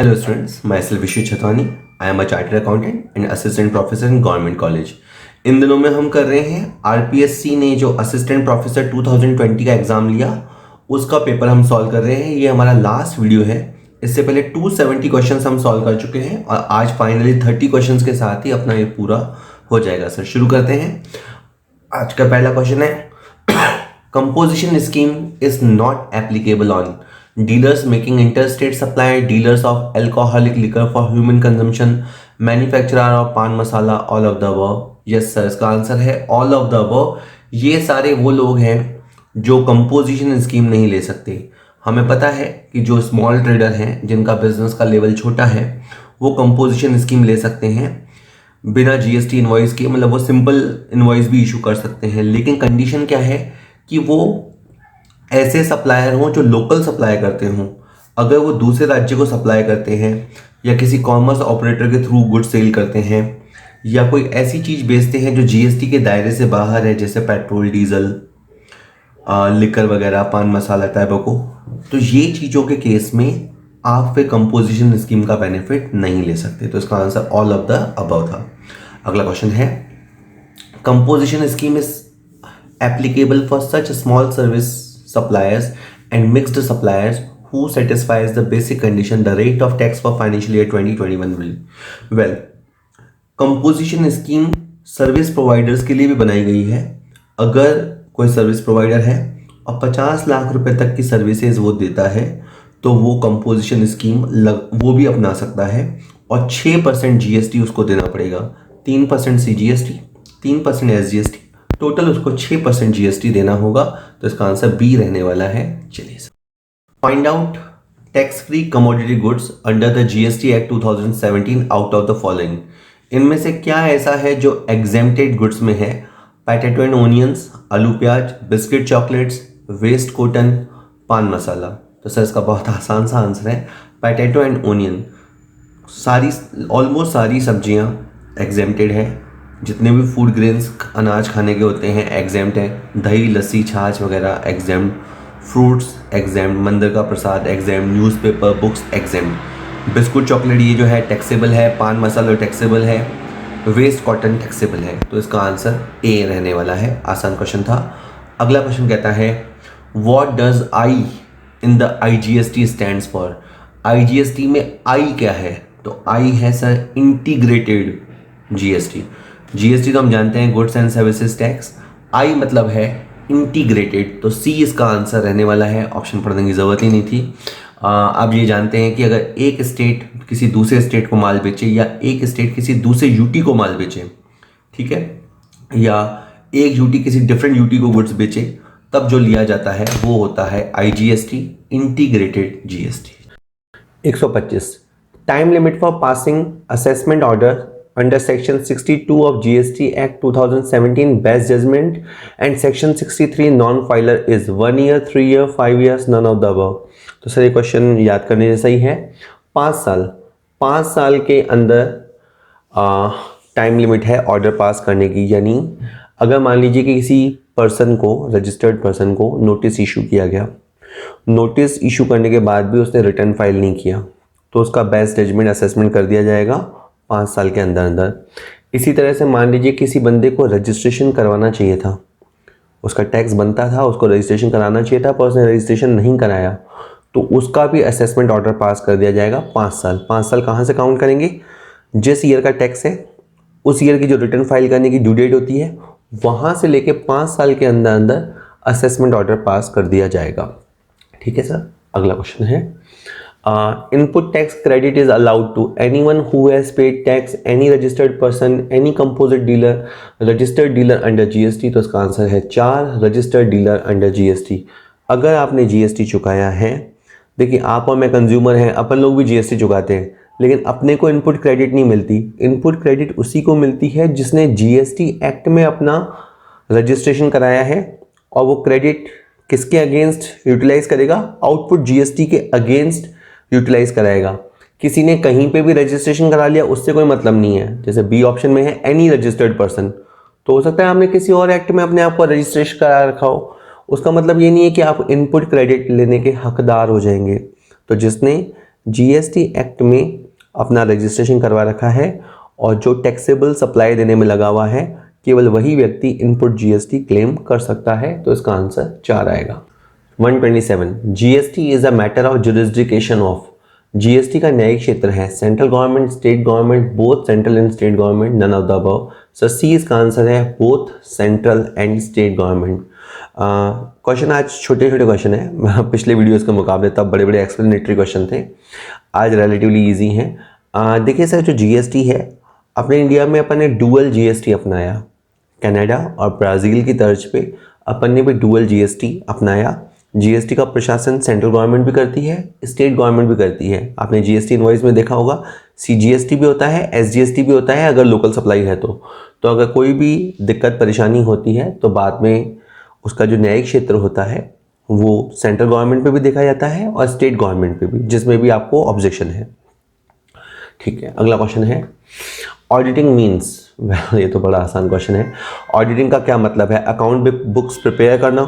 Hello students, myself Vishnu Chatwani. I am a chartered accountant and assistant professor in government college. इन दिनों में हम कर रहे हैं आरपीएससी ने जो असिस्टेंट प्रोफेसर 2020 का एग्जाम लिया उसका पेपर हम सॉल्व कर रहे हैं। ये हमारा लास्ट वीडियो है। इससे पहले 270 क्वेश्चंस हम सॉल्व कर चुके हैं और आज फाइनली 30 क्वेश्चंस के साथ ही अपना ये पूरा हो जाएगा। सर शुरू करते हैं। आज का पहला क्वेश्चन है composition scheme is not applicable on dealers making interstate supply, dealers of alcoholic liquor for human consumption, manufacturer of pan masala, all of the above. Yes sir, इसका आंसर है ऑल ऑफ द अबव। ये सारे वो लोग हैं जो composition scheme नहीं ले सकते। हमें पता है कि जो स्मॉल ट्रेडर हैं जिनका बिजनेस का लेवल छोटा है वो कंपोजिशन स्कीम ले सकते हैं बिना जीएसटी इनवॉइस के, मतलब वो सिंपल इनवॉइस भी इशू कर सकते हैं। लेकिन कंडीशन क्या है कि वो ऐसे सप्लायर हों जो लोकल सप्लाई करते हों। अगर वो दूसरे राज्य को सप्लाई करते हैं या किसी कॉमर्स ऑपरेटर के थ्रू गुड सेल करते हैं या कोई ऐसी चीज़ बेचते हैं जो जीएसटी के दायरे से बाहर है, जैसे पेट्रोल, डीजल, लिकर वगैरह, पान मसाला, टैबको, तो ये चीज़ों के केस में आप फिर कंपोजिशन स्कीम का बेनिफिट नहीं ले सकते। तो इसका answer all of the above था। अगला क्वेश्चन है composition scheme is applicable for such small service suppliers and mixed suppliers who satisfies the basic condition the rate of tax for financial year 2021 will well composition scheme service providers के लिए भी बनाई गई है। अगर कोई service provider है और 50 लाख रुपए तक की सर्विसेज वो देता है तो वो कंपोजिशन स्कीम वो भी अपना सकता है और 6% जीएसटी उसको देना पड़ेगा। 3% सीजीएसटी, 3% एसजीएसटी, टोटल उसको 6% जीएसटी देना होगा। तो इसका आंसर बी रहने वाला है। चलिए find out tax free commodity goods under the GST act 2017 out of the following. इनमें से क्या ऐसा है जो एग्जेम्प्टेड गुड्स में है? पोटैटो एंड ओनियंस, आलू प्याज, बिस्किट चॉकलेट्स, वेस्ट कॉटन, पान मसाला। तो सर इसका बहुत आसान सा आंसर है पोटैटो एंड ओनियन। ऑलमोस्ट सारी सब्जियां एग्जेम्प्टेड है। जितने भी फूड ग्रेन्स अनाज खाने के होते हैं एग्जेम्प्ट हैं। दही, लस्सी, छाछ वगैरह एग्जेम्प्ट, फ्रूट्स एग्जेम्प्ट, मंदिर का प्रसाद exempt, newspaper, books exempt, biscuit chocolate ये जो है टैक्सेबल है, पान मसाला टैक्सेबल है, वेस्ट कॉटन टैक्सेबल है। तो इसका आंसर ए रहने वाला है। आसान क्वेश्चन था। अगला क्वेश्चन कहता है what does I in the IGST stands for. IGST में आई क्या है? तो आई है सर इंटीग्रेटेड जीएसटी। जीएसटी तो हम जानते हैं गुड्स एंड सर्विसेज टैक्स। आई मतलब है इंटीग्रेटेड। तो सी इसका आंसर रहने वाला है। ऑप्शन पढ़ने की ज़रूरत ही नहीं थी। आप ये जानते हैं कि अगर एक स्टेट किसी दूसरे स्टेट को माल बेचे या एक स्टेट किसी दूसरे यूटी को माल बेचे, ठीक है, या एक यूटी किसी डिफरेंट यूटी को गुड्स बेचे, तब जो लिया जाता है वो होता है IGST, integrated GST. 125 time limit for passing assessment order under section 62 of GST Act 2017 best judgment and section 63 non-filer is 1 year, 3 year, 5 years, none of the above। तो सर ये क्वेश्चन याद करने जैसा ही है। 5 साल के अंदर टाइम लिमिट है ऑर्डर पास करने की। यानी अगर मान लीजिए कि किसी पर्सन को, रजिस्टर्ड पर्सन को नोटिस इशू किया गया, नोटिस इशू करने के बाद भी उसने रिटर्न फाइल नहीं किया तो उसका बेस्ट जजमेंट असेसमेंट कर दिया जाएगा 5 साल के अंदर अंदर। इसी तरह से मान लीजिए किसी बंदे को रजिस्ट्रेशन करवाना चाहिए था, उसका टैक्स बनता था, उसको रजिस्ट्रेशन कराना चाहिए था पर उसने रजिस्ट्रेशन नहीं कराया तो उसका भी असेसमेंट ऑर्डर पास कर दिया जाएगा 5 साल। 5 साल कहाँ से काउंट करेंगे? जिस ईयर का टैक्स है उस ईयर की जो रिटर्न फाइल करने की ड्यू डेट होती है वहाँ से लेके 5 साल के अंदर अंदर असेसमेंट ऑर्डर पास कर दिया जाएगा। ठीक है सर। अगला क्वेश्चन है input tax credit is allowed to anyone who has paid tax, any registered person, any composite dealer, registered dealer under GST। तो इसका आंसर है 4 registered dealer under GST। अगर आपने GST चुकाया है, देखिए आप और मैं कंज्यूमर हैं, अपन लोग भी GST चुकाते हैं, लेकिन अपने को इनपुट क्रेडिट नहीं मिलती। इनपुट क्रेडिट उसी को मिलती है जिसने GST एक्ट में अपना रजिस्ट्रेशन कराया है और वो क्रेडिट किसके अगेंस्ट यूटिलाइज करेगा? आउटपुट GST के अगेंस्ट यूटिलाइज कराएगा। किसी ने कहीं पे भी रजिस्ट्रेशन करा लिया उससे कोई मतलब नहीं है। जैसे बी ऑप्शन में है एनी रजिस्टर्ड पर्सन, तो हो सकता है आपने किसी और एक्ट में अपने आप को रजिस्ट्रेशन करा रखा हो, उसका मतलब ये नहीं है कि आप इनपुट क्रेडिट लेने के हकदार हो जाएंगे। तो जिसने जीएसटी एक्ट में अपना रजिस्ट्रेशन करवा रखा है और जो टैक्सेबल सप्लाई देने में लगा हुआ है केवल वही व्यक्ति इनपुट जीएसटी क्लेम कर सकता है। तो इसका आंसर 4 आएगा। 127 GST is a matter of jurisdiction of. GST का न्यायिक क्षेत्र है central government, state government, both central and state government, none of the above. So C इसका आंसर है both central and state government. Question आज छोटे छोटे क्वेश्चन है, पिछले वीडियोस के मुकाबले तब बड़े बड़े एक्सप्लेनेटरी क्वेश्चन थे, आज रिलेटिवली इजी हैं। देखिए सर, जो जीएसटी है अपने इंडिया में अपन ने डुअल जीएसटी अपनाया, कनाडा और ब्राज़ील की तर्ज पे अपन ने भी डुअल जीएसटी अपनाया। जीएसटी का प्रशासन सेंट्रल गवर्नमेंट भी करती है, स्टेट गवर्नमेंट भी करती है। आपने जीएसटी इनवॉइस में देखा होगा सीजीएसटी भी होता है, एसजीएसटी भी होता है अगर लोकल सप्लाई है तो अगर कोई भी दिक्कत परेशानी होती है तो बाद में उसका जो न्यायिक क्षेत्र होता है वो सेंट्रल गवर्नमेंट पे भी देखा जाता है और स्टेट गवर्नमेंट पे भी, जिसमें भी आपको ऑब्जेक्शन है। ठीक है, अगला क्वेश्चन है ऑडिटिंग मीन्स। ये तो बड़ा आसान क्वेश्चन है। ऑडिटिंग का क्या मतलब है? अकाउंट बुक्स प्रिपेयर करना,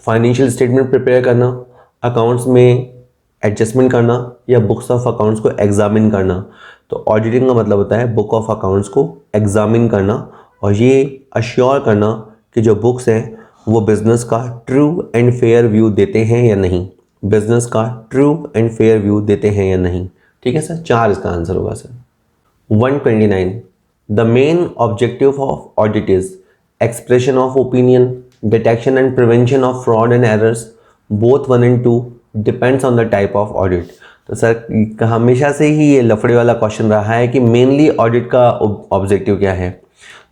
फाइनेंशियल स्टेटमेंट प्रिपेयर करना, अकाउंट्स में एडजस्टमेंट करना या बुक्स ऑफ अकाउंट्स को एग्जामिन करना। तो ऑडिटिंग का मतलब होता है बुक ऑफ अकाउंट्स को एग्जामिन करना और ये अश्योर करना कि जो बुक्स हैं वो बिजनेस का ट्रू एंड फेयर व्यू देते हैं या नहीं, बिजनेस का ट्रू एंड फेयर व्यू देते हैं या नहीं। ठीक है सर, 4 इसका आंसर होगा sir. 129 the main objective of audit is expression of opinion, detection and prevention of fraud and errors, both 1 and 2 depends on the type of audit. तो sir हमेशा से ही ये लफड़े वाला क्वेश्चन रहा है कि मेनली ऑडिट का ऑब्जेक्टिव क्या है।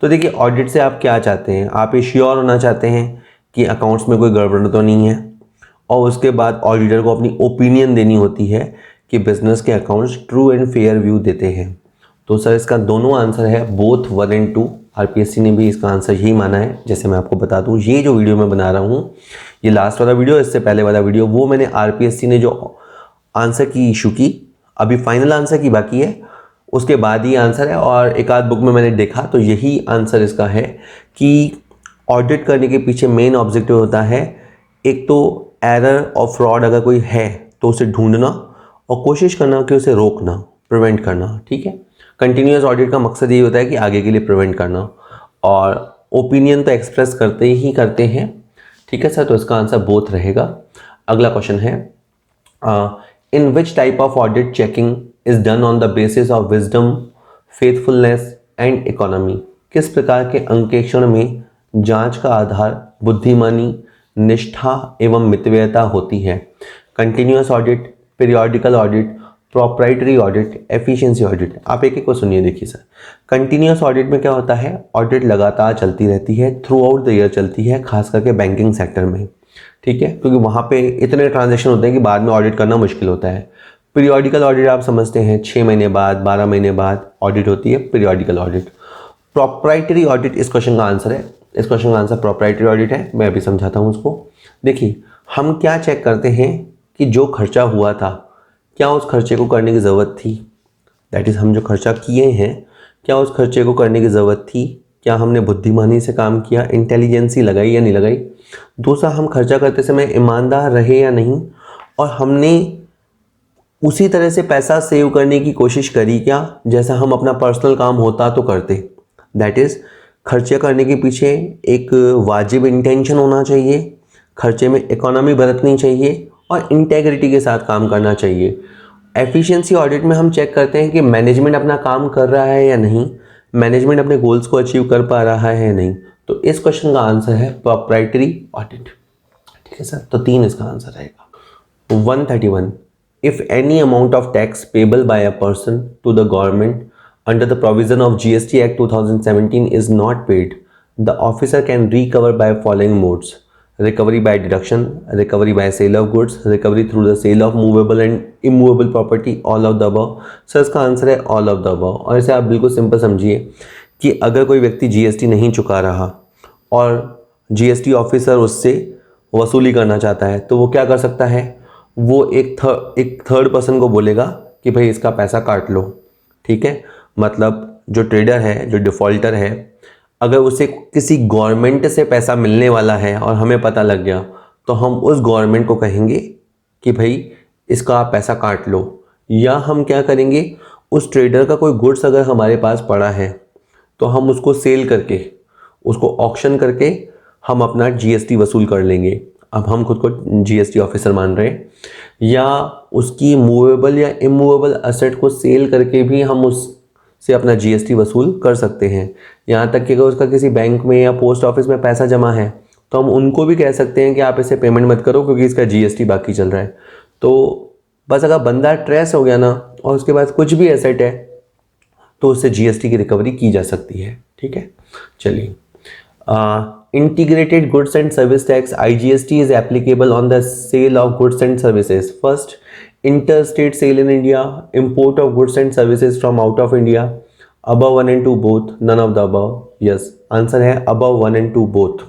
तो देखिए, ऑडिट से आप क्या चाहते हैं? आप ये श्योर होना चाहते हैं कि अकाउंट्स में कोई गड़बड़ तो नहीं है, और उसके बाद ऑडिटर को अपनी ओपिनियन देनी होती है कि बिजनेस के accounts true and fair view देते हैं। तो सर इसका दोनों आंसर है बोथ 1 and 2। आरपीएससी ने भी इसका आंसर यही माना है। जैसे मैं आपको बता दूं, ये जो वीडियो मैं बना रहा हूँ, ये लास्ट वाला वीडियो, इससे पहले वाला वीडियो, वो मैंने आरपीएससी ने जो आंसर की इशू की, अभी फाइनल आंसर की बाकी है, उसके बाद ही आंसर है। और एक आध बुक में मैंने देखा तो यही आंसर इसका है कि ऑडिट करने के पीछे मेन ऑब्जेक्टिव होता है एक तो एरर और फ्रॉड अगर कोई है तो उसे ढूंढना और कोशिश करना कि उसे रोकना, प्रिवेंट करना। ठीक है, कंटिन्यूअस ऑडिट का मकसद यही होता है कि आगे के लिए प्रिवेंट करना, और ओपिनियन तो एक्सप्रेस करते ही करते हैं। ठीक है सर, तो इसका आंसर बोथ रहेगा। अगला क्वेश्चन है in which type of audit checking is done on the basis of wisdom, faithfulness and economy. किस प्रकार के अंकेक्षण में जांच का आधार बुद्धिमानी, निष्ठा एवं मितव्ययता होती है? Continuous audit, periodical audit, proprietary audit, efficiency audit. आप एक एक को सुनिए। देखिए सर, कंटिन्यूअस ऑडिट में क्या होता है? ऑडिट लगातार चलती रहती है, थ्रू आउट द ईयर चलती है, खास करके बैंकिंग सेक्टर में। ठीक है, क्योंकि वहाँ पे इतने ट्रांजेक्शन होते हैं कि बाद में ऑडिट करना मुश्किल होता है। पीरियोडिकल ऑडिट आप समझते हैं, 6 महीने बाद, 12 महीने बाद ऑडिट होती है पीरियोडिकल ऑडिट। प्रोप्राइटरी ऑडिट इस क्वेश्चन का आंसर है। इस क्वेश्चन का आंसर प्रोप्राइटरी ऑडिट है। मैं अभी समझाता हूँ उसको। देखिए, हम क्या चेक करते हैं कि जो खर्चा हुआ था, क्या उस खर्चे को करने की ज़रूरत थी? दैट इज़, हम जो खर्चा किए हैं क्या उस खर्चे को करने की ज़रूरत थी? क्या हमने बुद्धिमानी से काम किया, इंटेलिजेंसी लगाई या नहीं लगाई? दूसरा, हम खर्चा करते समय ईमानदार रहे या नहीं, और हमने उसी तरह से पैसा सेव करने की कोशिश करी क्या जैसा हम अपना पर्सनल काम होता तो करते? दैट इज़, खर्चे करने के पीछे एक वाजिब इंटेंशन होना चाहिए, खर्चे में इकोनॉमी बरतनी चाहिए और इंटेग्रिटी के साथ काम करना चाहिए। एफिशिएंसी ऑडिट में हम चेक करते हैं कि मैनेजमेंट अपना काम कर रहा है या नहीं, मैनेजमेंट अपने गोल्स को अचीव कर पा रहा है या नहीं। तो इस क्वेश्चन का आंसर है प्रोप्राइटरी ऑडिट। ठीक है सर, तो 3 इसका आंसर रहेगा। 131 if any amount of tax payable by a person to the government under the provision of GST Act 2017 is not paid, the officer can recover by following modes: recovery by deduction, recovery by sale of goods, recovery through the sale of movable and immovable property, all of the above। Sir इसका answer है all of the above। और इसे आप बिल्कुल simple समझिए कि अगर कोई व्यक्ति GST नहीं चुका रहा और GST ऑफिसर उससे वसूली करना चाहता है तो वो क्या कर सकता है? वो एक थर्ड पर्सन को बोलेगा कि भाई इसका पैसा काट लो। ठीक है, मतलब जो ट्रेडर है, जो डिफ़ॉल्टर है, अगर उसे किसी गवर्नमेंट से पैसा मिलने वाला है और हमें पता लग गया तो हम उस गवर्नमेंट को कहेंगे कि भाई इसका आप पैसा काट लो। या हम क्या करेंगे, उस ट्रेडर का कोई गुड्स अगर हमारे पास पड़ा है तो हम उसको सेल करके, उसको ऑक्शन करके हम अपना जीएसटी वसूल कर लेंगे। अब हम खुद को जीएसटी ऑफिसर मान रहे हैं। या उसकी मूवेबल या इमूवेबल असेट को सेल करके भी हम उससे अपना जीएसटी वसूल कर सकते हैं। यहाँ तक कि अगर उसका किसी बैंक में या पोस्ट ऑफिस में पैसा जमा है तो हम उनको भी कह सकते हैं कि आप इसे पेमेंट मत करो क्योंकि इसका जीएसटी बाकी चल रहा है। तो बस अगर बंदा ट्रेस हो गया ना और उसके पास कुछ भी एसेट है तो उससे जीएसटी की रिकवरी की जा सकती है। ठीक है, चलिए। Integrated goods and service tax IGST is applicable on the sale of goods and services. First, interstate sale in India, import of goods and services from out of India, above 1 and 2 both, none of the above. Yes, answer है above 1 and 2 both.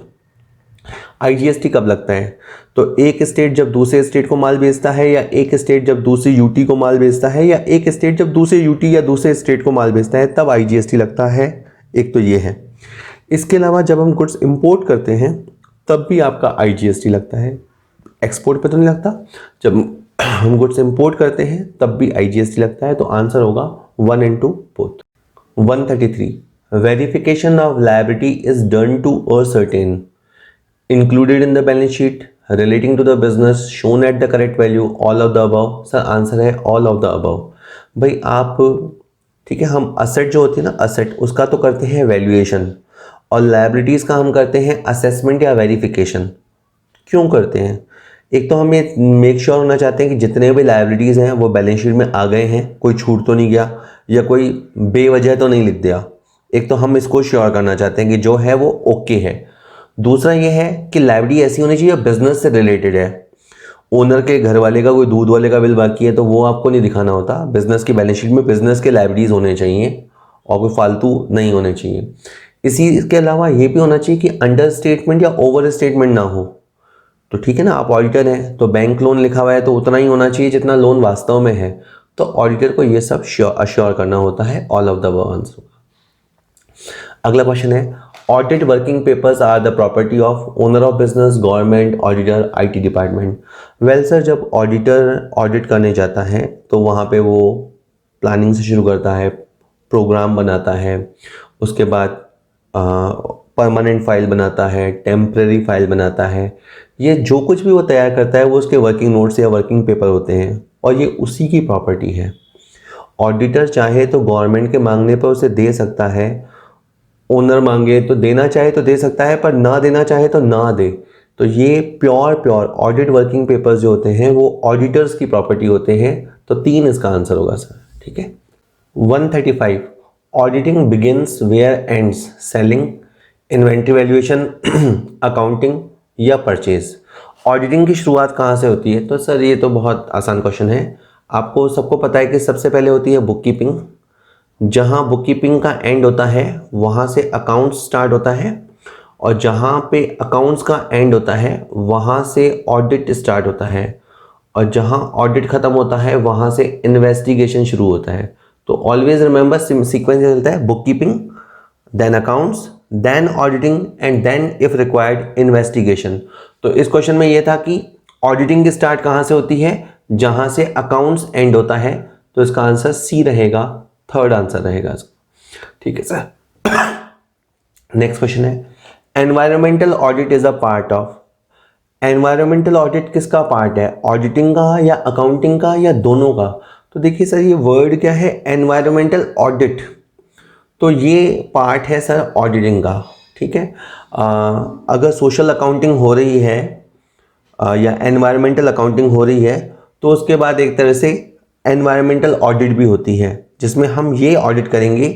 IGST कब लगता है? तो एक state जब दूसरे state को माल बेचता है, या एक स्टेट जब दूसरी यूटी को माल बेचता है, या एक स्टेट जब दूसरे यूटी या दूसरे स्टेट को माल बेचता है, तब IGST लगता है। एक तो ये है। इसके अलावा जब हम गुड्स इंपोर्ट करते हैं तब भी आपका IGST लगता है। एक्सपोर्ट पे तो नहीं लगता, जब हम गुड्स इंपोर्ट करते हैं तब भी IGST लगता है। तो आंसर होगा 1 and 2 both. 133, verification of liability is done to a certain, included in the balance sheet, relating to the business, shown at the correct value, all of the above. Sir answer है all of the above. भाई आप, ठीक है, हम asset जो होती है ना, असेट उसका तो करते हैं वैल्यूएशन, और लायबिलिटीज़ का हम करते हैं असेसमेंट या वेरिफिकेशन। क्यों करते हैं? एक तो हम ये मेक श्योर होना चाहते हैं कि जितने भी लायबिलिटीज़ हैं वो बैलेंस शीट में आ गए हैं, कोई छूट तो नहीं गया या कोई बेवजह तो नहीं लिख दिया। एक तो हम इसको श्योर करना चाहते हैं कि जो है वो ओके है। दूसरा ये है कि लायबिलिटी ऐसी होनी चाहिए बिजनेस से रिलेटेड है। ओनर के घर वाले का कोई दूध वाले का बिल बाकी है तो वो आपको नहीं दिखाना होता। बिजनेस की बैलेंस शीट में बिजनेस के लायबिलिटीज़ होने चाहिए और कोई फालतू नहीं होने चाहिए। इसी के अलावा ये भी होना चाहिए कि अंडर स्टेटमेंट या ओवर स्टेटमेंट ना हो। तो ठीक है ना, आप ऑडिटर हैं तो बैंक लोन लिखा हुआ है तो उतना ही होना चाहिए जितना लोन वास्तव में है। तो ऑडिटर को ये सब अश्योर करना होता है। All of the above answer. अगला क्वेश्चन है, audit working papers are the property of owner of business, government, auditor, IT department. Well sir, जब ऑडिटर ऑडिट करने जाता है तो वहाँ पे वो प्लानिंग से शुरू करता है, प्रोग्राम बनाता है, उसके बाद परमानेंट फाइल बनाता है, टेम्परेरी फाइल बनाता है। ये जो कुछ भी वो तैयार करता है वो उसके वर्किंग नोट्स या वर्किंग पेपर होते हैं और ये उसी की प्रॉपर्टी है। ऑडिटर चाहे तो गवर्नमेंट के मांगने पर उसे दे सकता है, ओनर मांगे तो देना चाहे तो दे सकता है, पर ना देना चाहे तो ना दे। तो ये प्योर ऑडिट वर्किंग पेपर्स जो होते हैं वो ऑडिटर्स की प्रॉपर्टी होते हैं। तो 3 इसका आंसर होगा सर। ठीक है। 135, auditing begins where ends, selling, inventory valuation, accounting या परचेज। ऑडिटिंग की शुरुआत कहाँ से होती है? तो सर ये तो बहुत आसान क्वेश्चन है। आपको सबको पता है कि सबसे पहले होती है बुक कीपिंग। जहाँ बुक कीपिंग का एंड होता है वहाँ से अकाउंट्स स्टार्ट होता है, और जहाँ पे अकाउंट्स का एंड होता है वहाँ से ऑडिट स्टार्ट होता है, और जहाँ ऑडिट ख़त्म होता है वहाँ से इन्वेस्टिगेशन शुरू होता है। तो ऑलवेज रिमेंबर सीक्वेंस चलता है, bookkeeping, then accounts, then auditing and then if required investigation. तो इस क्वेश्चन में ये था कि ऑडिटिंग की स्टार्ट कहाँ से होती है? जहाँ से अकाउंट्स एंड होता है। तो इसका आंसर C रहेगा, थर्ड आंसर रहेगा। ठीक है सर। नेक्स्ट क्वेश्चन है, environmental audit is a part of. Environmental audit किसका पार्ट है? ऑडिटिंग का या अकाउंटिंग का या दोनों का? तो देखिए सर, ये वर्ड क्या है, एनवायरमेंटल ऑडिट। तो ये पार्ट है सर ऑडिटिंग का। ठीक है। अगर सोशल अकाउंटिंग हो रही है या एनवायरमेंटल अकाउंटिंग हो रही है तो उसके बाद एक तरह से एनवायरमेंटल ऑडिट भी होती है, जिसमें हम ये ऑडिट करेंगे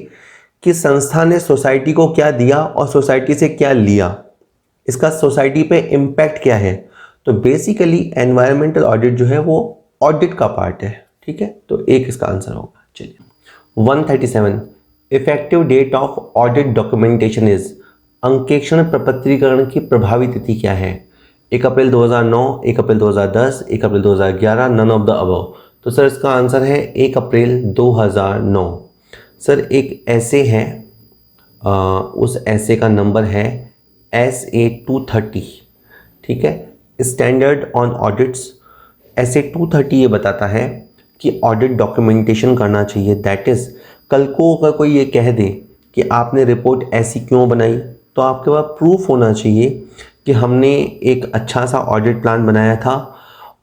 कि संस्था ने सोसाइटी को क्या दिया और सोसाइटी से क्या लिया, इसका सोसाइटी पे इम्पैक्ट क्या है। तो बेसिकली एनवायरमेंटल ऑडिट जो है वो ऑडिट का पार्ट है। ठीक है, तो एक इसका आंसर होगा। चलिए 137, effective date of audit documentation is. अंकेक्षण प्रपत्रीकरण की प्रभावी तिथि क्या है? 1 April 2009, 1 April 2010, 1 April 2011, none of the above. तो सर इसका आंसर है 1 अप्रैल 2009। सर एक ऐसे है, उस ऐसे का नंबर है SA 230। ठीक है, स्टैंडर्ड ऑन ऑडिट्स ऐसे 230 ये बताता है कि ऑडिट डॉक्यूमेंटेशन करना चाहिए। दैट इज़ कल को अगर कोई ये कह दे कि आपने रिपोर्ट ऐसी क्यों बनाई, तो आपके पास प्रूफ होना चाहिए कि हमने एक अच्छा सा ऑडिट प्लान बनाया था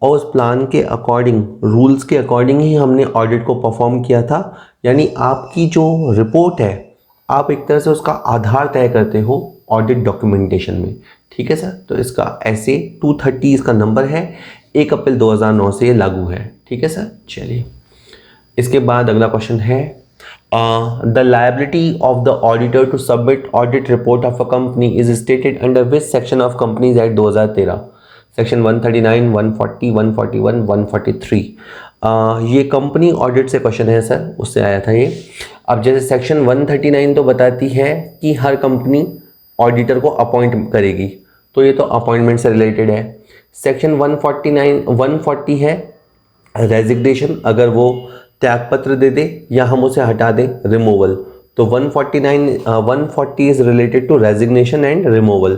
और उस प्लान के अकॉर्डिंग, रूल्स के अकॉर्डिंग ही हमने ऑडिट को परफॉर्म किया था। यानी आपकी जो रिपोर्ट है, आप एक तरह से उसका आधार तय करते हो ऑडिट डॉक्यूमेंटेशन में। ठीक है सर, तो इसका ऐसे 230 इसका नंबर है, 1 अप्रैल 2009 से ये लागू है। ठीक है सर, चलिए इसके बाद अगला क्वेश्चन है the liability of the auditor to submit audit report of a company is stated under which section of companies act 2013? Section 139, 140, 141, 143। ये कंपनी ऑडिट से क्वेश्चन है सर, उससे आया था ये। अब जैसे सेक्शन 139 तो बताती है कि हर कंपनी ऑडिटर को अपॉइंट करेगी, तो ये तो अपॉइंटमेंट से रिलेटेड है। सेक्शन 140 है रेजिग्नेशन, अगर वो त्यागपत्र दे दे या हम उसे हटा दें, रिमूवल। तो 140 is related to resignation and removal.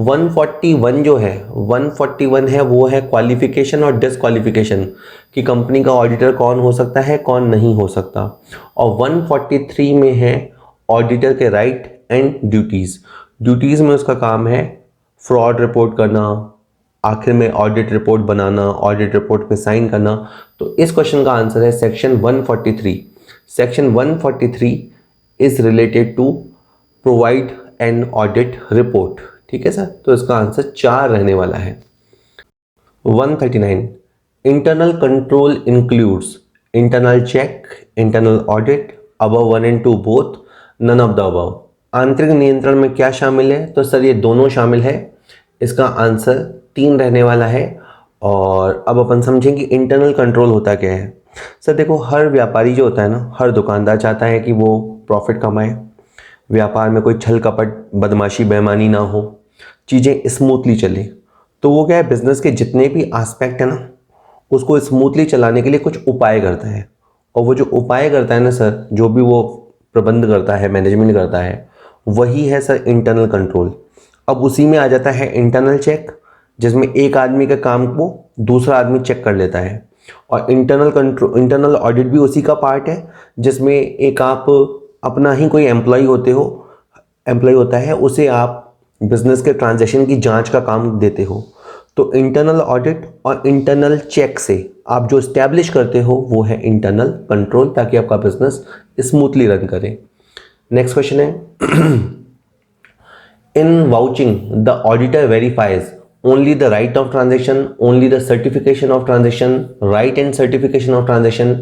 141 जो है, 141 है वो है क्वालिफिकेशन और डिसक्वालिफिकेशन, कि कंपनी का ऑडिटर कौन हो सकता है, कौन नहीं हो सकता। और 143 में है ऑडिटर के राइट एंड ड्यूटीज़। ड्यूटीज़ में उसका काम है फ्रॉड रिपोर्ट करना, आखिर में ऑडिट रिपोर्ट बनाना, ऑडिट रिपोर्ट पे साइन करना। तो इस क्वेश्चन का आंसर है section 143। Section 143 is related to provide an audit report. ठीक है सर, तो इसका आंसर 4 रहने वाला है। 139 internal control includes internal check, internal audit, above 1 and 2 both, none of the above. आंतरिक नियंत्रण में क्या शामिल है? तो सर ये दोनों शामिल है। इसका आंसर 3 रहने वाला है। और अब अपन समझें कि इंटरनल कंट्रोल होता क्या है। सर देखो, हर व्यापारी जो होता है ना, हर दुकानदार चाहता है कि वो प्रॉफिट कमाए, व्यापार में कोई छल कपट, बदमाशी, बेईमानी ना हो, चीज़ें स्मूथली चले। तो वो क्या है, बिजनेस के जितने भी एस्पेक्ट है ना, उसको स्मूथली चलाने के लिए कुछ उपाय करता है। और वो जो उपाय करता है ना सर, जो भी वो प्रबंध करता है, मैनेजमेंट करता है, वही है सर इंटरनल कंट्रोल। अब उसी में आ जाता है इंटरनल चेक, जिसमें एक आदमी का काम को दूसरा आदमी चेक कर लेता है। और इंटरनल ऑडिट भी उसी का पार्ट है, जिसमें एक आप अपना ही कोई एम्प्लॉय होता है, उसे आप बिजनेस के ट्रांजैक्शन की जांच का काम देते हो। तो इंटरनल ऑडिट और इंटरनल चेक से आप जो इस्टेब्लिश करते हो वो है इंटरनल कंट्रोल, ताकि आपका बिजनेस स्मूथली रन करे। नेक्स्ट क्वेश्चन है in vouching the auditor verifies only the right of transaction, only the certification of transaction, right and certification of transaction,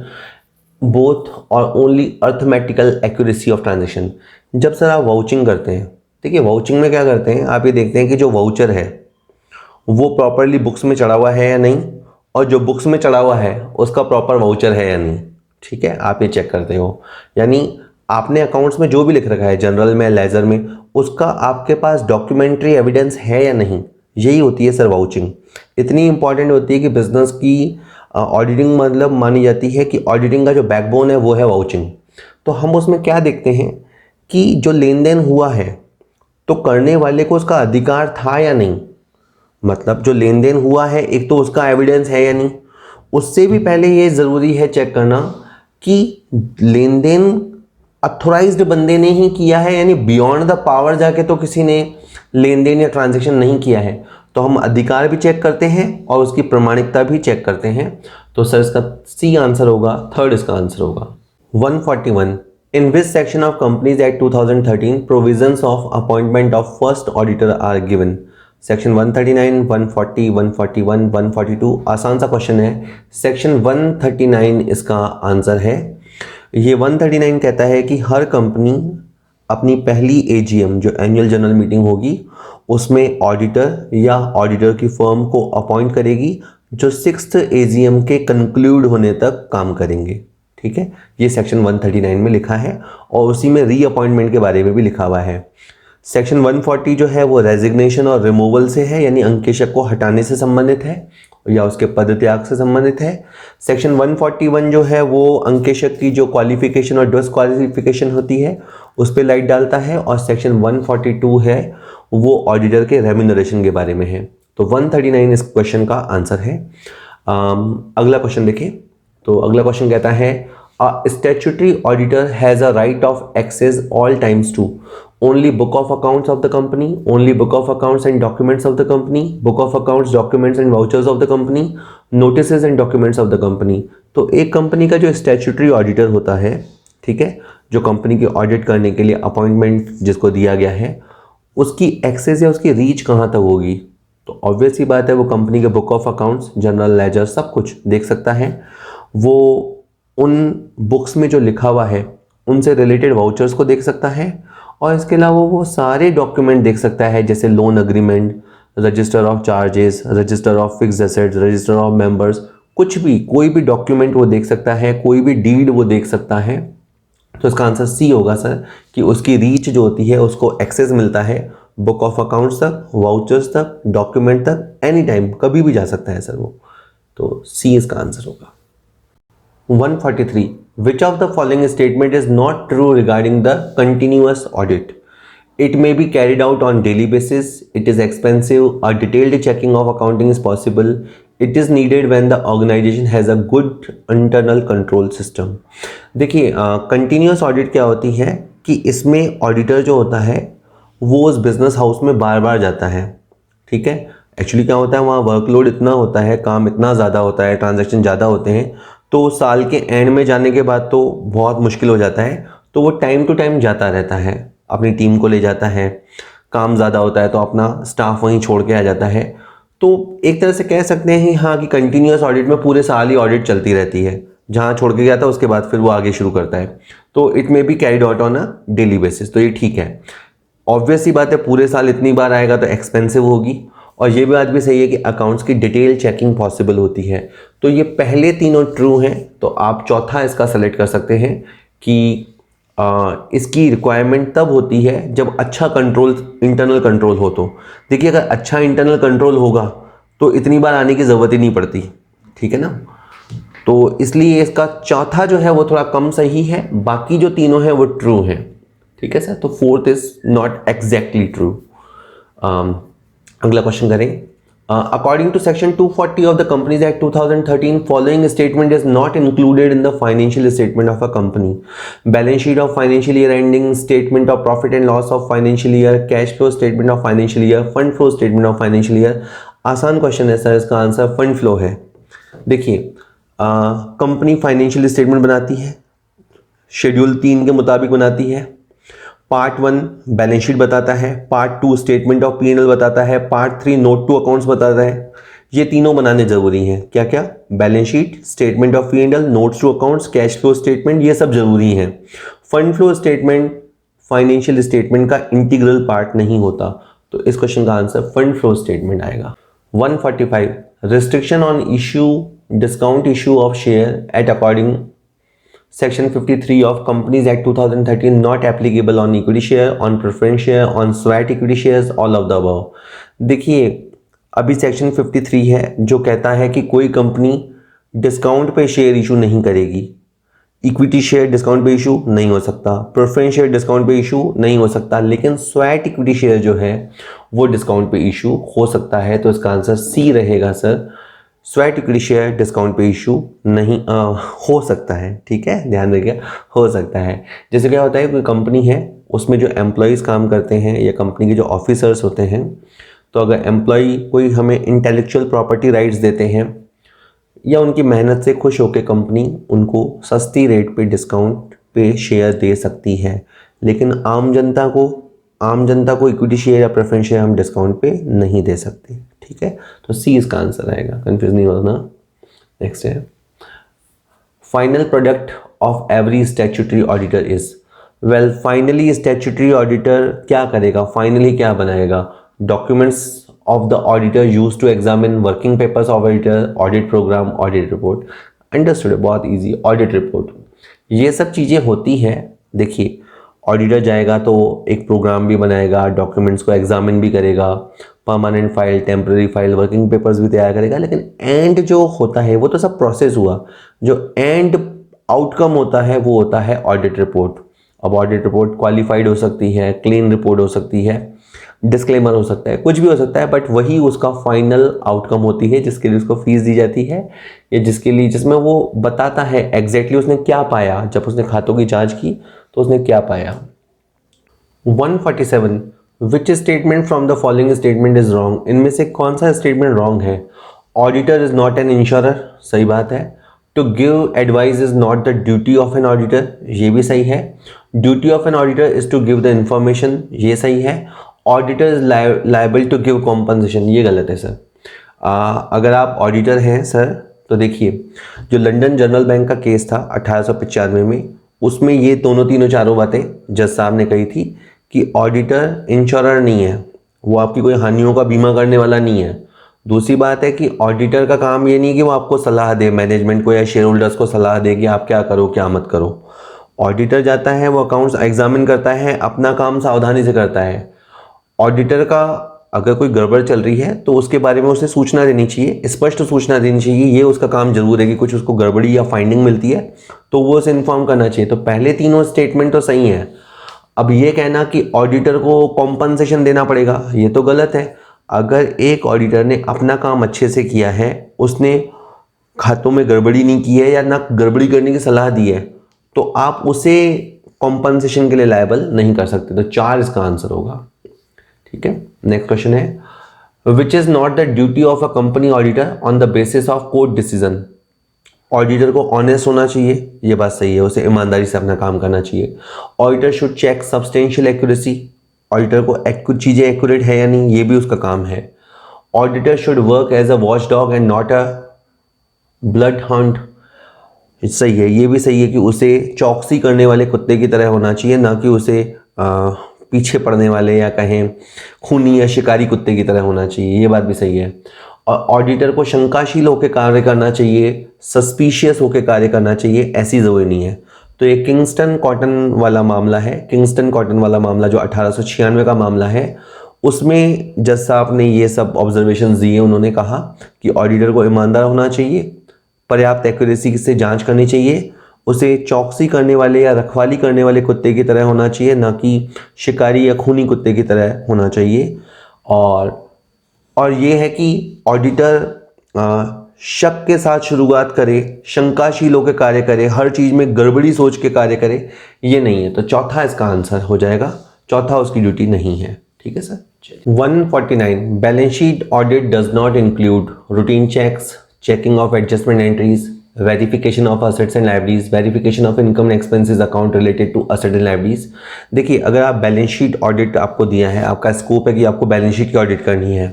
both, or only arithmetical accuracy of transaction। जब sir आप vouching करते हैं, देखिए vouching में क्या करते हैं, आप ये देखते हैं कि जो वाउचर है वो प्रॉपरली बुक्स में चढ़ा हुआ है या नहीं, और जो बुक्स में चढ़ा हुआ है उसका प्रॉपर वाउचर है या नहीं। ठीक है, आप ये चेक करते हो। यानी आपने अकाउंट्स में जो भी लिख रखा है, जनरल में, लेजर में, उसका आपके पास डॉक्यूमेंट्री एविडेंस है या नहीं, यही होती है सर वाउचिंग। इतनी इंपॉर्टेंट होती है कि बिजनेस की ऑडिटिंग मतलब मानी जाती है कि ऑडिटिंग का जो बैकबोन है वो है वाउचिंग। तो हम उसमें क्या देखते हैं कि जो लेन देन हुआ है तो करने वाले को उसका अधिकार था या नहीं। मतलब जो लेन देन हुआ है, एक तो उसका एविडेंस है या नहीं। उससे भी पहले ये ज़रूरी है चेक करना कि लेन देन अथोराइज्ड बंदे ने ही किया है, यानी बियॉन्ड द पावर जाके तो किसी ने लेन देन या ट्रांजैक्शन नहीं किया है। तो हम अधिकार भी चेक करते हैं और उसकी प्रमाणिकता भी चेक करते हैं। तो सर इसका सी आंसर होगा, थर्ड इसका आंसर होगा। 141 in which section of companies act 2013 provisions of appointment of first auditor are given? Section 139, 140, 141, 142। आसान सा क्वेश्चन है। सेक्शन 139 इसका आंसर है। ये 139 कहता है कि हर कंपनी अपनी पहली एजीएम, जो एनुअल जनरल मीटिंग होगी, उसमें ऑडिटर या ऑडिटर की फर्म को अपॉइंट करेगी, जो 6th एजीएम के कंक्लूड होने तक काम करेंगे। ठीक है, ये सेक्शन 139 में लिखा है और उसी में रीअपॉइंटमेंट के बारे में भी लिखा हुआ है। सेक्शन 140 जो है वो रेजिग्नेशन और रिमूवल से है, यानी अंकेशक को हटाने से संबंधित है या उसके पद त्याग से संबंधित है। सेक्शन 141 जो है वो अंकेशक की जो क्वालिफिकेशन और डिसक्वालिफिकेशन होती है उस पर लाइट डालता है। और सेक्शन 142 है वो ऑडिटर के रेम्यूनरेशन के बारे में है। तो 139 इस क्वेश्चन का आंसर है। अगला क्वेश्चन देखिए। तो अगला क्वेश्चन कहता है a statutory auditor has a right of access all times to only book of accounts of the company, only book of accounts and documents of the company, book of accounts, documents and vouchers of the company, notices and documents of the company. तो एक company का जो statutory auditor होता है, ठीक है, जो company की ऑडिट करने के लिए अपॉइंटमेंट जिसको दिया गया है, उसकी एक्सेस या उसकी रीच कहाँ तक होगी? तो ऑब्वियस ही बात है, वो कंपनी के book of accounts, general ledger सब कुछ देख सकता है। वो उन बुक्स में जो लिखा हुआ है उनसे रिलेटेड वाउचर्स को देख सकता है, और इसके अलावा वो सारे डॉक्यूमेंट देख सकता है, जैसे loan agreement, register of charges, register of fixed assets, register of members, कुछ भी, कोई भी डॉक्यूमेंट वो देख सकता है, कोई भी डीड वो देख सकता है। तो इसका आंसर सी होगा सर, कि उसकी रीच जो होती है उसको एक्सेस मिलता है बुक ऑफ अकाउंट्स तक, वाउचर्स तक, डॉक्यूमेंट तक, एनी टाइम, कभी भी जा सकता है सर वो। तो सी इसका आंसर होगा। 143. Which of the following statement is not true regarding the continuous audit? It may be carried out on daily basis. It is expensive. A detailed checking of accounting is possible. It is needed when the organization has a good internal control system. देखिए, continuous audit क्या होती है कि इसमें auditor जो होता है वो उस बिजनेस हाउस में बार बार जाता है, ठीक है। एक्चुअली क्या होता है, वहाँ वर्कलोड इतना होता है, काम इतना ज़्यादा होता है, ट्रांजैक्शन ज़्यादा होते हैं, तो साल के एंड में जाने के बाद तो बहुत मुश्किल हो जाता है। तो वो टाइम टू टाइम जाता रहता है, अपनी टीम को ले जाता है, काम ज़्यादा होता है तो अपना स्टाफ वहीं छोड़ के आ जाता है। तो एक तरह से कह सकते हैं हाँ कि कंटिन्यूस ऑडिट में पूरे साल ही ऑडिट चलती रहती है, जहाँ छोड़ के गया था उसके बाद फिर वो आगे शुरू करता है। तो it may be carried out on a daily basis, तो ये ठीक है। ऑब्वियस ही बात है, पूरे साल इतनी बार आएगा तो एक्सपेंसिव होगी, और ये भी बात भी सही है कि अकाउंट्स की डिटेल चेकिंग पॉसिबल होती है। तो ये पहले तीनों ट्रू हैं, तो आप चौथा इसका सेलेक्ट कर सकते हैं कि इसकी रिक्वायरमेंट तब होती है जब अच्छा कंट्रोल, इंटरनल कंट्रोल हो। तो देखिए, अगर अच्छा इंटरनल कंट्रोल होगा तो इतनी बार आने की ज़रूरत ही नहीं पड़ती, ठीक है ना। तो इसलिए इसका चौथा जो है वो थोड़ा कम सही है, बाकी जो तीनों हैं वो ट्रू हैं, ठीक है सर। तो fourth is not exactly true. अगला क्वेश्चन करें। According to section 240 of the companies act 2013, following statement is not included in the financial statement of a company: balance sheet of financial year ending, statement of profit and loss of financial year, cash flow statement of financial year, fund flow statement of financial year. आसान question है sir, इसका answer fund flow है। देखिए, company financial statement बनाती है, schedule 3 के मुताबिक बनाती है। पार्ट 1 बैलेंस शीट बताता है, पार्ट 2 स्टेटमेंट ऑफ P&L बताता है, पार्ट 3 नोट टू अकाउंट्स बताता है। ये तीनों बनाने जरूरी हैं। क्या क्या? Balance sheet, statement of P&L, notes to accounts, cash flow statement, ये सब जरूरी हैं। Fund flow statement financial statement का इंटीग्रल पार्ट नहीं होता, तो इस क्वेश्चन का आंसर फंड फ्लो स्टेटमेंट आएगा। 145. Restriction on issue discount issue of share eight according Section 53 of Companies Act 2013 not applicable on equity share, on preference share, on SWAT equity shares, all of the above। देखिए, अभी section 53 है जो कहता है कि कोई company discount पे share issue नहीं करेगी। इक्विटी शेयर डिस्काउंट पे इशू नहीं हो सकता, प्रेफरेंस शेयर डिस्काउंट पे इशू नहीं हो सकता, लेकिन स्वैट इक्विटी शेयर जो है वो डिस्काउंट पे इशू हो सकता है। तो इसका आंसर सी रहेगा सर, स्वैट इक्विटी शेयर डिस्काउंट पे इशू नहीं हो सकता है, ठीक है, ध्यान रखिए, हो सकता है। जैसे क्या होता है, कोई कंपनी है उसमें जो एम्प्लॉयज़ काम करते हैं या कंपनी के जो ऑफिसर्स होते हैं, तो अगर एम्प्लॉय कोई हमें इंटेलेक्चुअल प्रॉपर्टी राइट्स देते हैं या उनकी मेहनत से खुश होकर कंपनी उनको सस्ती रेट पे डिस्काउंट पे शेयर दे सकती है, लेकिन आम जनता को इक्विटी शेयर या प्रेफरेंस शेयर हम डिस्काउंट पे नहीं दे सकते, ठीक है। तो सी इसका आंसर आएगा, कंफ्यूज नहीं होना। नेक्स्ट है, final product of every statutory auditor is. Well, finally statutory auditor क्या करेगा, फाइनली क्या बनाएगा? Documents of the auditor use to examine working papers of auditor, audit program, audit report. Understood, बहुत easy. Audit report, ये सब चीज़ें होती हैं। देखिए, ऑडिटर जाएगा तो एक प्रोग्राम भी बनाएगा, डॉक्यूमेंट्स को एग्जामिन भी करेगा, permanent file, temporary file, working papers भी तैयार करेगा, लेकिन एंड जो होता है वो तो सब प्रोसेस हुआ, जो एंड आउटकम होता है वो होता है ऑडिट रिपोर्ट। अब ऑडिट रिपोर्ट क्वालिफाइड हो सकती है, क्लीन रिपोर्ट हो सकती है, डिस्क्लेमर हो सकता है, कुछ भी हो सकता है, बट वही उसका फाइनल आउटकम होती है जिसके लिए उसको फीस दी जाती है, या जिसमें वो बताता है एग्जैक्टली उसने क्या पाया, जब उसने खातों की जांच की तो उसने क्या पाया। 147, which statement from the following statement is wrong, इनमें से कौन सा स्टेटमेंट रॉन्ग है। Auditor is not an insurer, सही बात है। To give advice is not the duty of an auditor, ये भी सही है। Duty of an auditor is to give the information, ये सही है। Auditor is liable to give compensation, ये गलत है सर। अगर आप ऑडिटर हैं सर तो देखिए, जो लंदन जनरल बैंक का केस था 1895 में, उसमें ये दोनों तीनों चारों बातें जज साहब ने कही थी कि ऑडिटर इंश्योरर नहीं है, वो आपकी कोई हानियों का बीमा करने वाला नहीं है। दूसरी बात है कि ऑडिटर का काम ये नहीं कि वो आपको सलाह दे, मैनेजमेंट को या शेयर होल्डर्स को सलाह दे कि आप क्या करो क्या मत करो। ऑडिटर जाता है, वो अकाउंट्स एग्जामिन करता है, अपना काम सावधानी से करता है। ऑडिटर का अगर कोई गड़बड़ चल रही है तो उसके बारे में उसे सूचना देनी चाहिए, स्पष्ट सूचना देनी चाहिए, ये उसका काम जरूर है कि कुछ उसको गड़बड़ी या फाइंडिंग मिलती है तो वो उसे इन्फॉर्म करना चाहिए। तो पहले तीनों स्टेटमेंट तो सही है। अब ये कहना कि ऑडिटर को कॉम्पनसेशन देना पड़ेगा, ये तो गलत है। अगर एक ऑडिटर ने अपना काम अच्छे से किया है, उसने खातों में गड़बड़ी नहीं की है या ना गड़बड़ी करने की सलाह दी है, तो आप उसे कॉम्पनसेशन के लिए लायबल नहीं कर सकते। तो 4 इसका आंसर होगा। ठीक है, नेक्स्ट क्वेश्चन है, which is not the duty of a company auditor on the basis of court decision. Auditor को ऑनेस्ट होना चाहिए, ये बात सही है, उसे ईमानदारी से अपना काम करना चाहिए। Auditor should check substantial accuracy, auditor को कुछ चीज़ें एक्यूरेट है या नहीं, ये भी उसका काम है। Auditor should work as a watchdog and not a bloodhound, सही है, ये भी सही है कि उसे चौकसी करने वाले कुत्ते की तरह होना चाहिए, ना कि उसे पीछे पड़ने वाले या कहें खूनी या शिकारी कुत्ते की तरह होना चाहिए, ये बात भी सही है। और ऑडिटर को शंकाशील होकर कार्य करना चाहिए, सस्पिशियस होकर कार्य करना चाहिए, ऐसी ज़रूरी नहीं है। तो ये किंगस्टन कॉटन वाला मामला है, किंगस्टन कॉटन वाला मामला जो 1896 का मामला है, उसमें जज साहब ने ये सब ऑब्जर्वेशंस दिए। उन्होंने कहा कि ऑडिटर को ईमानदार होना चाहिए, पर्याप्त एक्यूरेसी से जांच करनी चाहिए, उसे चौकसी करने वाले या रखवाली करने वाले कुत्ते की तरह होना चाहिए, ना कि शिकारी या खूनी कुत्ते की तरह होना चाहिए। और ये है कि ऑडिटर शक के साथ शुरुआत करे, शंकाशील होकर कार्य करे, हर चीज़ में गड़बड़ी सोच के कार्य करे, ये नहीं है। तो चौथा इसका आंसर हो जाएगा, चौथा उसकी ड्यूटी नहीं है। ठीक है sir. 149, balance sheet audit does not include routine checks, checking of adjustment entries, verification of assets and liabilities, verification of income and expenses account related to asset and liabilities. देखिए, अगर आप बैलेंस शीट ऑडिट आपको दिया है, आपका scope है कि आपको बैलेंस शीट की ऑडिट करनी है,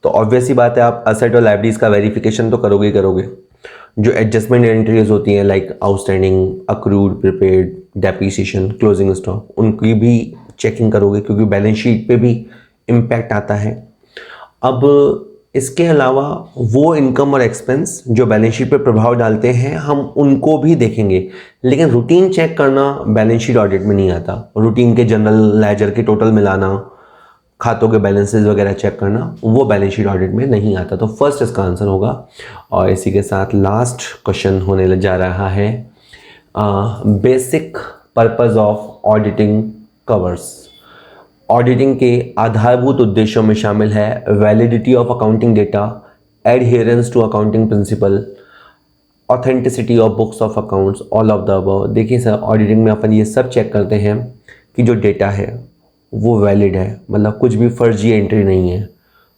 तो ऑब्वियस ही बात है आप असेट और लायबिलिटीज का वेरिफिकेशन तो करोगे ही करोगे। जो एडजस्टमेंट एंट्रीज होती हैं like outstanding, accrued, prepaid, depreciation, closing stock, उनकी भी चेकिंग करोगे क्योंकि बैलेंस शीट पे भी इम्पैक्ट आता है। अब इसके अलावा वो इनकम और एक्सपेंस जो बैलेंस शीट पे प्रभाव डालते हैं, हम उनको भी देखेंगे, लेकिन रूटीन चेक करना बैलेंस शीट ऑडिट में नहीं आता। रूटीन के जनरल लेजर के टोटल मिलाना, खातों के बैलेंसेस वगैरह चेक करना, वो बैलेंस शीट ऑडिट में नहीं आता। तो फर्स्ट इसका आंसर होगा। और इसी के साथ लास्ट क्वेश्चन होने जा रहा है, basic purpose of auditing covers. Auditing के आधारभूत उद्देश्यों में शामिल है validity of accounting data, adherence to accounting principle, authenticity of books of accounts, all of the above. देखिए सर, ऑडिटिंग में अपन ये सब चेक करते हैं कि जो डेटा है वो वैलिड है, मतलब कुछ भी फर्जी एंट्री नहीं है।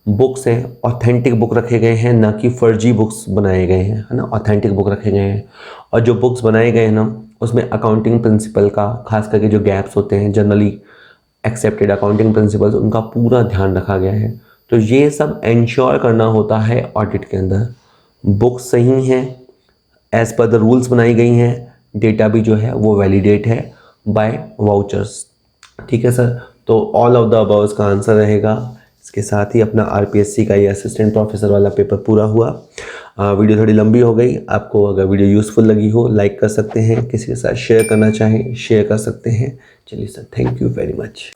बुक्स हैं, ऑथेंटिक बुक रखे गए हैं, ना कि फर्जी बुक्स बनाए गए हैं, है ना, ऑथेंटिक बुक रखे गए हैं। और जो बुक्स बनाए गए हैं ना, उसमें अकाउंटिंग प्रिंसिपल का, खास करके जो गैप्स होते हैं, जनरली एक्सेप्टेड अकाउंटिंग प्रिंसिपल्स, उनका पूरा ध्यान रखा गया है। तो ये सब इंश्योर करना होता है ऑडिट के अंदर। बुक्स सही हैं, एज पर द रूल्स बनाई गई हैं, डेटा भी जो है वो वैलिडेट है बाय वाउचर्स। ठीक है सर, तो ऑल ऑफ द अबव इसका आंसर रहेगा। इसके साथ ही अपना आरपीएससी का ये असिस्टेंट प्रोफेसर वाला पेपर पूरा हुआ। वीडियो थोड़ी लंबी हो गई, आपको अगर वीडियो यूज़फुल लगी हो लाइक कर सकते हैं, किसी के साथ शेयर करना चाहें शेयर कर सकते हैं। चलिए sir, thank you very much.